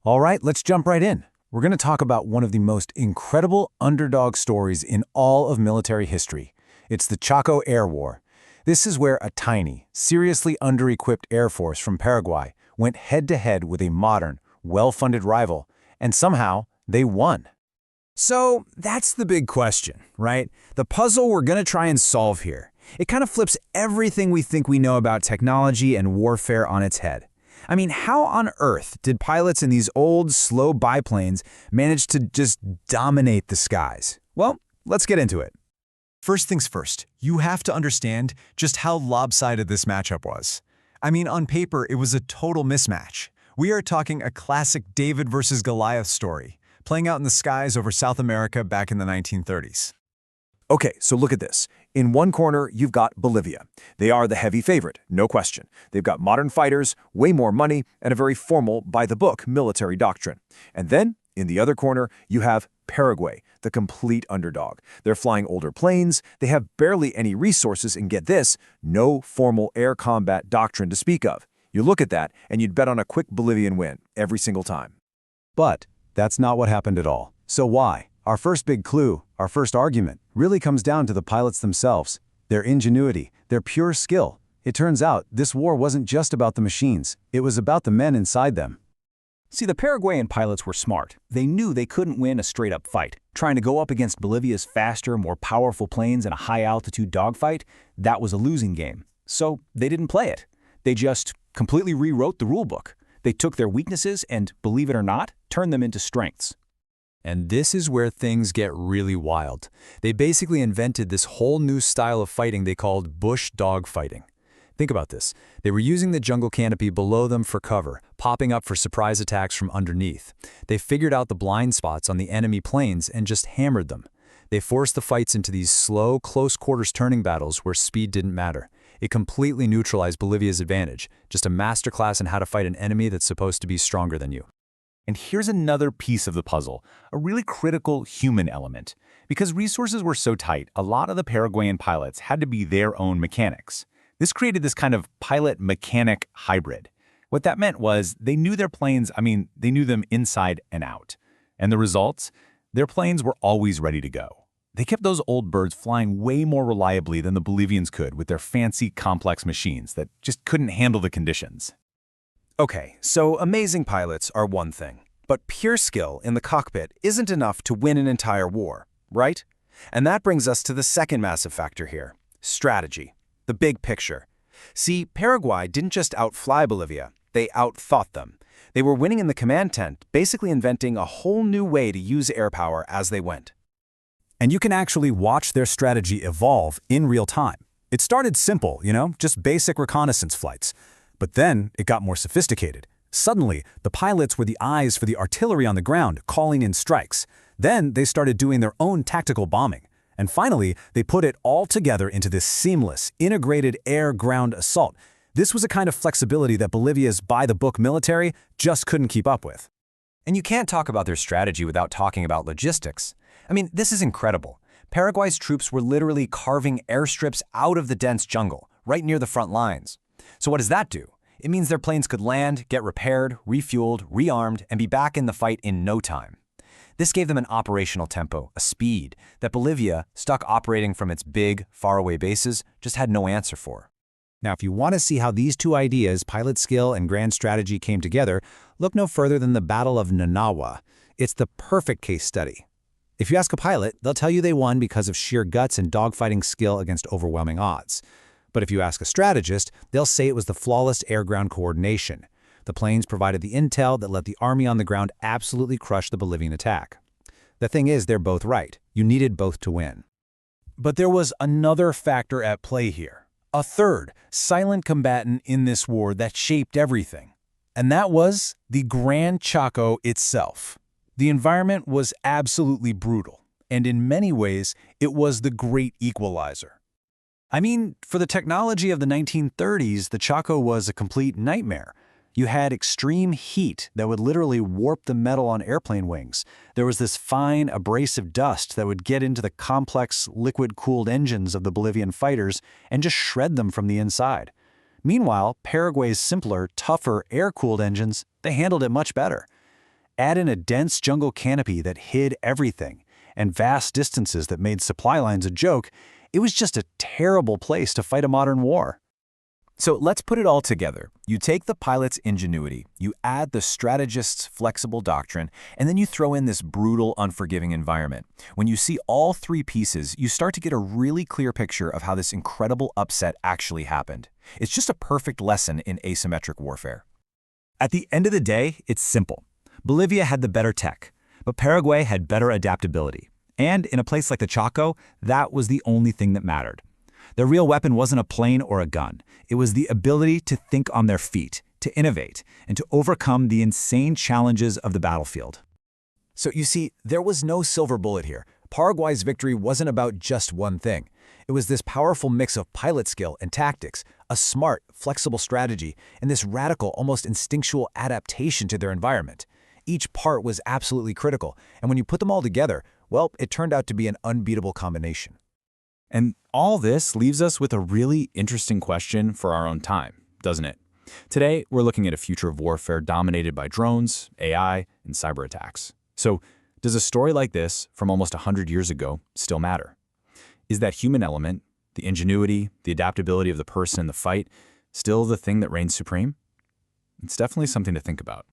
All right, let's jump right in. We're going to talk about one of the most incredible underdog stories in all of military history. It's the Chaco Air War. This is where a tiny, seriously under-equipped Air Force from Paraguay went head-to-head with a modern, well-funded rival, and somehow they won. So that's the big question, right? The puzzle we're going to try and solve here. It kind of flips everything we think we know about technology and warfare on its head. I mean, how on earth did pilots in these old, slow biplanes manage to just dominate the skies? Well, let's get into it. First things first, you have to understand just how lopsided this matchup was. I mean, on paper, it was a total mismatch. We are talking a classic David versus Goliath story, playing out in the skies over South America back in the 1930s. Okay, so look at this. In one corner, you've got Bolivia. They are the heavy favorite, no question. They've got modern fighters, way more money, and a very formal, by-the-book military doctrine. And then, in the other corner, you have Paraguay, the complete underdog. They're flying older planes, they have barely any resources, and get this, no formal air combat doctrine to speak of. You look at that, and you'd bet on a quick Bolivian win, every single time. But that's not what happened at all. So why? Our first big clue, our first argument, really comes down to the pilots themselves, their ingenuity, their pure skill. It turns out this war wasn't just about the machines, it was about the men inside them. See, the Paraguayan pilots were smart. They knew they couldn't win a straight-up fight. Trying to go up against Bolivia's faster, more powerful planes in a high-altitude dogfight, that was a losing game. So they didn't play it. They just completely rewrote the rulebook. They took their weaknesses and, believe it or not, turned them into strengths. And this is where things get really wild. They basically invented this whole new style of fighting they called bush dogfighting. Think about this. They were using the jungle canopy below them for cover, popping up for surprise attacks from underneath. They figured out the blind spots on the enemy planes and just hammered them. They forced the fights into these slow, close-quarters turning battles where speed didn't matter. It completely neutralized Bolivia's advantage, just a masterclass in how to fight an enemy that's supposed to be stronger than you. And here's another piece of the puzzle, a really critical human element. Because resources were so tight, a lot of the Paraguayan pilots had to be their own mechanics. This created this kind of pilot-mechanic hybrid. What that meant was they knew their planes, they knew them inside and out. And the results? Their planes were always ready to go. They kept those old birds flying way more reliably than the Bolivians could with their fancy, complex machines that just couldn't handle the conditions. Okay, so amazing pilots are one thing, but pure skill in the cockpit isn't enough to win an entire war, right? And that brings us to the second massive factor here, strategy, the big picture. See, Paraguay didn't just outfly Bolivia, they outthought them. They were winning in the command tent, basically inventing a whole new way to use air power as they went. And you can actually watch their strategy evolve in real time. It started simple, just basic reconnaissance flights. But then it got more sophisticated. Suddenly, the pilots were the eyes for the artillery on the ground, calling in strikes. Then they started doing their own tactical bombing. And finally, they put it all together into this seamless, integrated air-ground assault. This was a kind of flexibility that Bolivia's by-the-book military just couldn't keep up with. And you can't talk about their strategy without talking about logistics. This is incredible. Paraguay's troops were literally carving airstrips out of the dense jungle, right near the front lines. So what does that do? It means their planes could land, get repaired, refueled, rearmed, and be back in the fight in no time. This gave them an operational tempo, a speed, that Bolivia, stuck operating from its big, faraway bases, just had no answer for. Now, if you want to see how these two ideas, pilot skill and grand strategy, came together, look no further than the Battle of Nanawa. It's the perfect case study. If you ask a pilot, they'll tell you they won because of sheer guts and dogfighting skill against overwhelming odds. But if you ask a strategist, they'll say it was the flawless air-ground coordination. The planes provided the intel that let the army on the ground absolutely crush the Bolivian attack. The thing is, they're both right. You needed both to win. But there was another factor at play here. A third, silent combatant in this war that shaped everything. And that was the Gran Chaco itself. The environment was absolutely brutal. And in many ways, it was the great equalizer. For the technology of the 1930s, the Chaco was a complete nightmare. You had extreme heat that would literally warp the metal on airplane wings. There was this fine, abrasive dust that would get into the complex, liquid-cooled engines of the Bolivian fighters and just shred them from the inside. Meanwhile, Paraguay's simpler, tougher, air-cooled engines, they handled it much better. Add in a dense jungle canopy that hid everything, and vast distances that made supply lines a joke, it was just a terrible place to fight a modern war. So let's put it all together. You take the pilot's ingenuity, you add the strategist's flexible doctrine, and then you throw in this brutal, unforgiving environment. When you see all three pieces, you start to get a really clear picture of how this incredible upset actually happened. It's just a perfect lesson in asymmetric warfare. At the end of the day, it's simple. Bolivia had the better tech, but Paraguay had better adaptability. And in a place like the Chaco, that was the only thing that mattered. Their real weapon wasn't a plane or a gun. It was the ability to think on their feet, to innovate, and to overcome the insane challenges of the battlefield. So you see, there was no silver bullet here. Paraguay's victory wasn't about just one thing. It was this powerful mix of pilot skill and tactics, a smart, flexible strategy, and this radical, almost instinctual adaptation to their environment. Each part was absolutely critical, and when you put them all together, well, it turned out to be an unbeatable combination. And all this leaves us with a really interesting question for our own time, doesn't it? Today, we're looking at a future of warfare dominated by drones, AI, and cyber attacks. So, does a story like this from almost 100 years ago still matter? Is that human element, the ingenuity, the adaptability of the person in the fight, still the thing that reigns supreme? It's definitely something to think about.